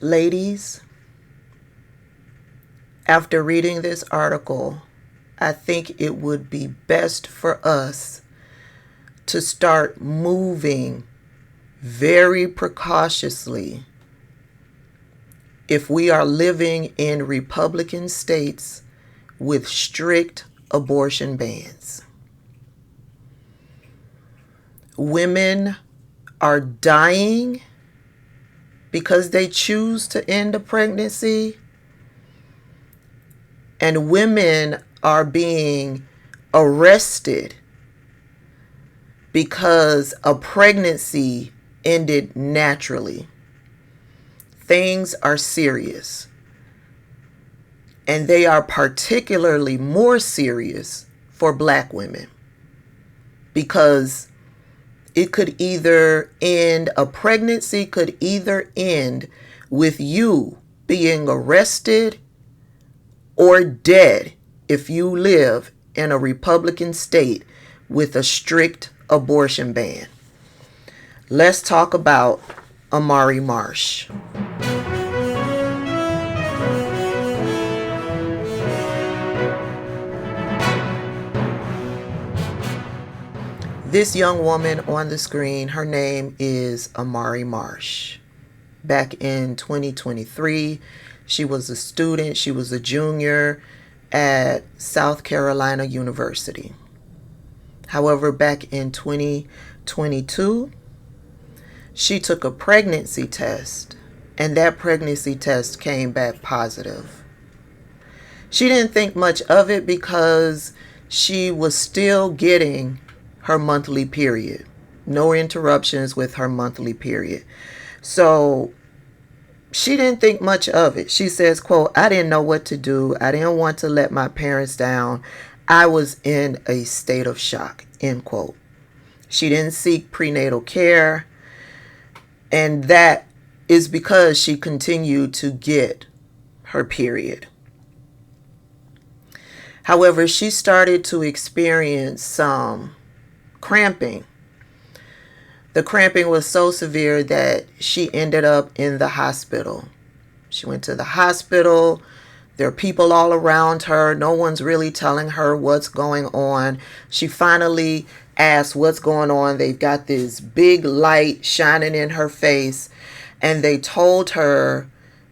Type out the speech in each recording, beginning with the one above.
Ladies, after reading this article, I think it would be best for us to start moving very precautiously if we are living in Republican states with strict abortion bans. Women are dying because they choose to end a pregnancy, and women are being arrested because a pregnancy ended naturally. Things are serious, and they are particularly more serious for Black women because it could either end, a pregnancy could either end with you being arrested or dead if you live in a Republican state with a strict abortion ban. Let's talk about Amari Marsh. This young woman on the screen, her name is Amari Marsh. Back in 2023, she was a student, she was a junior at South Carolina University. However, back in 2022, she took a pregnancy test, and that pregnancy test came back positive. She didn't think much of it because she was still getting her monthly period. No interruptions with her monthly period. So she didn't think much of it. She says, quote, "I didn't know what to do. I didn't want to let my parents down. I was in a state of shock," end quote. She didn't seek prenatal care, and that is because she continued to get her period. However, she started to experience some cramping. The cramping was so severe that she ended up in the hospital. She went to the hospital. There are people all around her. No one's really telling her what's going on. She finally asked what's going on. They've got this big light shining in her face, and they told her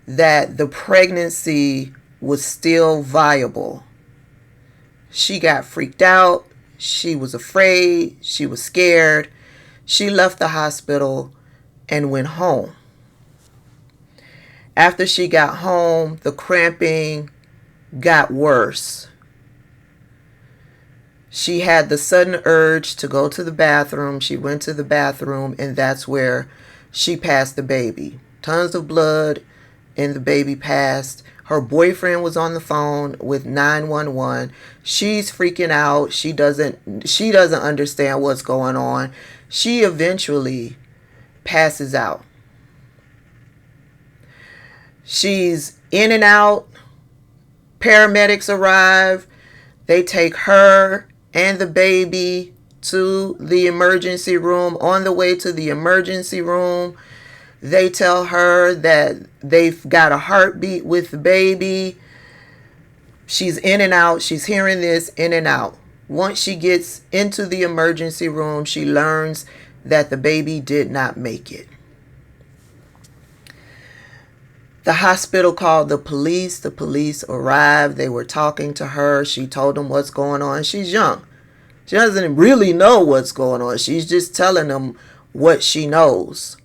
that the pregnancy was still viable. She got freaked out. She was afraid. She was scared. She left the hospital and went home. After she got home, the cramping got worse. She had the sudden urge to go to the bathroom. She went to the bathroom, and that's where she passed the baby. Tons of blood, and the baby passed. Her boyfriend was on the phone with 911. She's freaking out. She doesn't understand what's going on. She eventually passes out. She's in and out. Paramedics arrive. They take her and the baby to the emergency room. On the way to the emergency room, they tell her that they've got a heartbeat with the baby. She's in and out. She's hearing this in and out. Once she gets into the emergency room, she learns that the baby did not make it. The hospital called the police. The police arrived. They were talking to her. She told them what's going on. She's young. She doesn't really know what's going on. She's just telling them what she knows.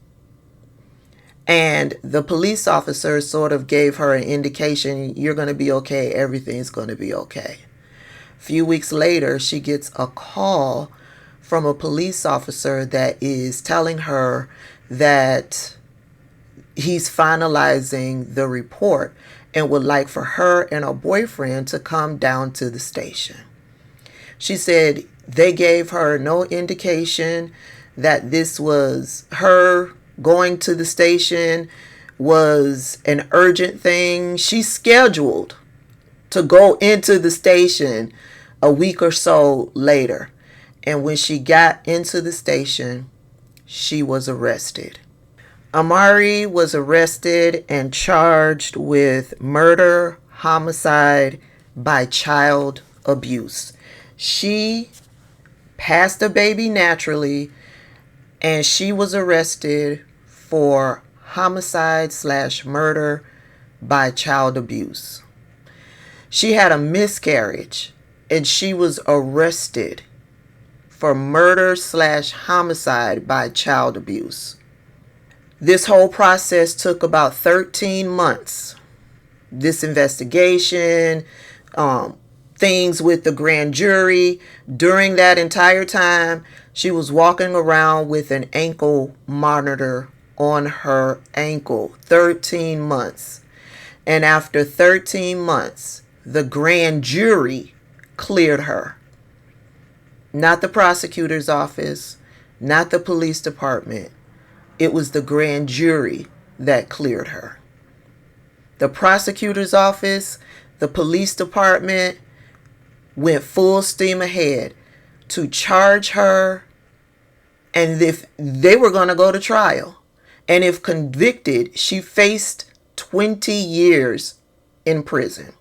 And the police officer sort of gave her an indication, you're going to be okay. Everything's going to be okay. A few weeks later, she gets a call from a police officer that is telling her that he's finalizing the report and would like for her and her boyfriend to come down to the station. She said they gave her no indication that this was her going to the station was an urgent thing. She's scheduled to go into the station a week or so later. And when she got into the station, she was arrested. Amari was arrested and charged with murder, homicide by child abuse. She passed the baby naturally, and she was arrested for homicide/murder by child abuse. She had a miscarriage, and she was arrested for murder/homicide by child abuse. This whole process took about 13 months. This investigation, things with the grand jury. During that entire time, she was walking around with an ankle monitor on her ankle. 13 months. And after 13 months, the grand jury cleared her. Not the prosecutor's office, not the police department. It was the grand jury that cleared her. The prosecutor's office, the police department went full steam ahead to charge her, and if they were going to go to trial. And if convicted, she faced 20 years in prison.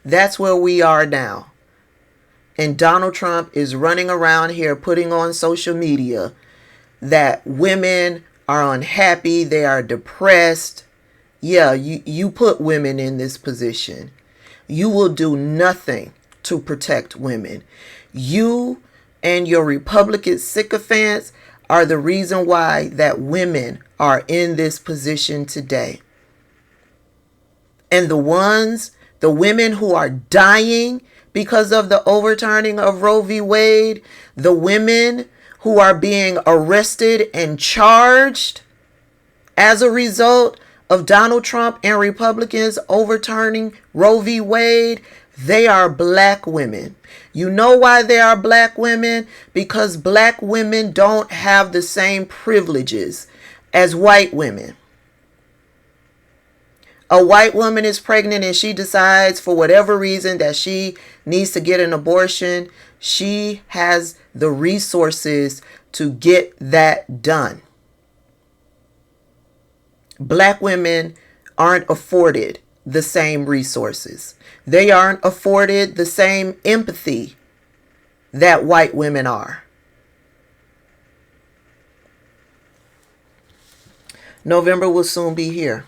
That's where we are now. And Donald Trump is running around here putting on social media that women are unhappy, they are depressed. Yeah, you put women in this position. You will do nothing to protect women. You and your Republican sycophants are the reason why that women are in this position today. And the women who are dying because of the overturning of Roe v. Wade, the women who are being arrested and charged as a result of Donald Trump and Republicans overturning Roe v. Wade, they are black women. You know why they are black women? Because black women don't have the same privileges as white women. A white woman is pregnant and she decides for whatever reason that she needs to get an abortion. She has the resources to get that done. Black women aren't afforded the same resources. They aren't afforded the same empathy that white women are. November will soon be here.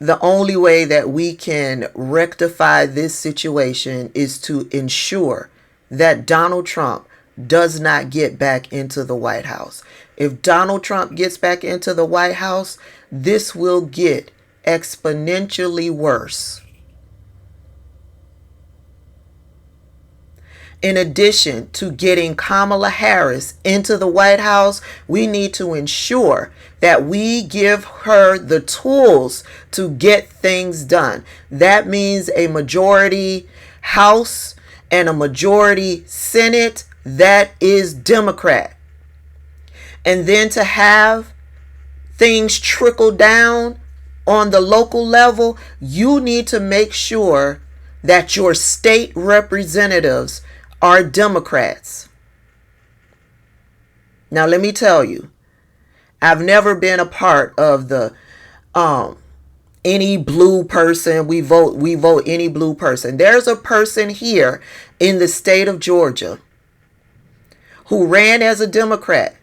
The only way that we can rectify this situation is to ensure that Donald Trump does not get back into the White House. If Donald Trump gets back into the White House, this will get exponentially worse. In addition to getting Kamala Harris into the White House, we need to ensure that we give her the tools to get things done. That means a majority House and a majority Senate that is Democrat. And then to have things trickle down on the local level, you need to make sure that your state representatives are Democrats. Now, let me tell you, I've never been a part of the any blue person. We vote any blue person. There's a person here in the state of Georgia who ran as a Democrat,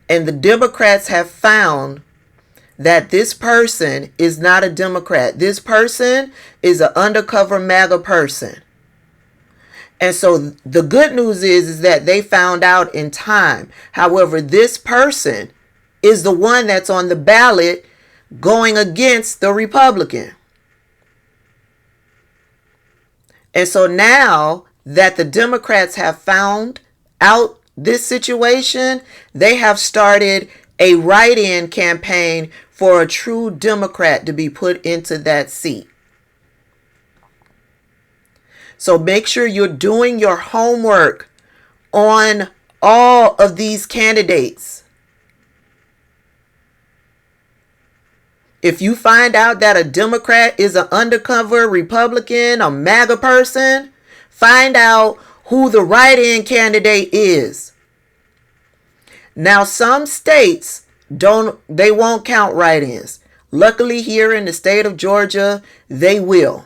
and the Democrats have found that this person is not a Democrat. This person is an undercover MAGA person. And so the good news is that they found out in time. However, this person is the one that's on the ballot going against the Republican. And so now that the Democrats have found out this situation, they have started a write-in campaign for a true Democrat to be put into that seat. So make sure you're doing your homework on all of these candidates. If you find out that a Democrat is an undercover Republican, a MAGA person, find out who the write-in candidate is. Now, some states they won't count write-ins. Luckily, here in the state of Georgia, they will.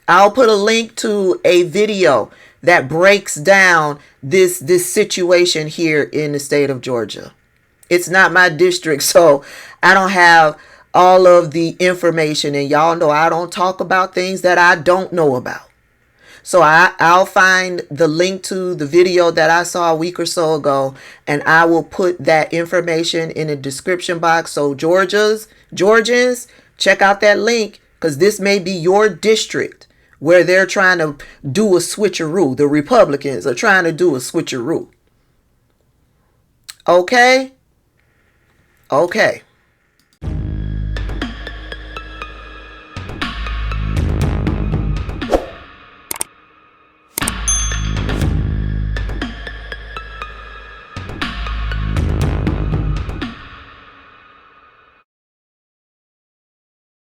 I'll put a link to a video that breaks down this situation here in the state of Georgia. It's not my district, so I don't have all of the information, and y'all know I don't talk about things that I don't know about. So I'll find the link to the video that I saw a week or so ago, and I will put that information in the description box. So Georgians, check out that link, because this may be your district where they're trying to do a switcheroo. The Republicans are trying to do a switcheroo. Okay? Okay.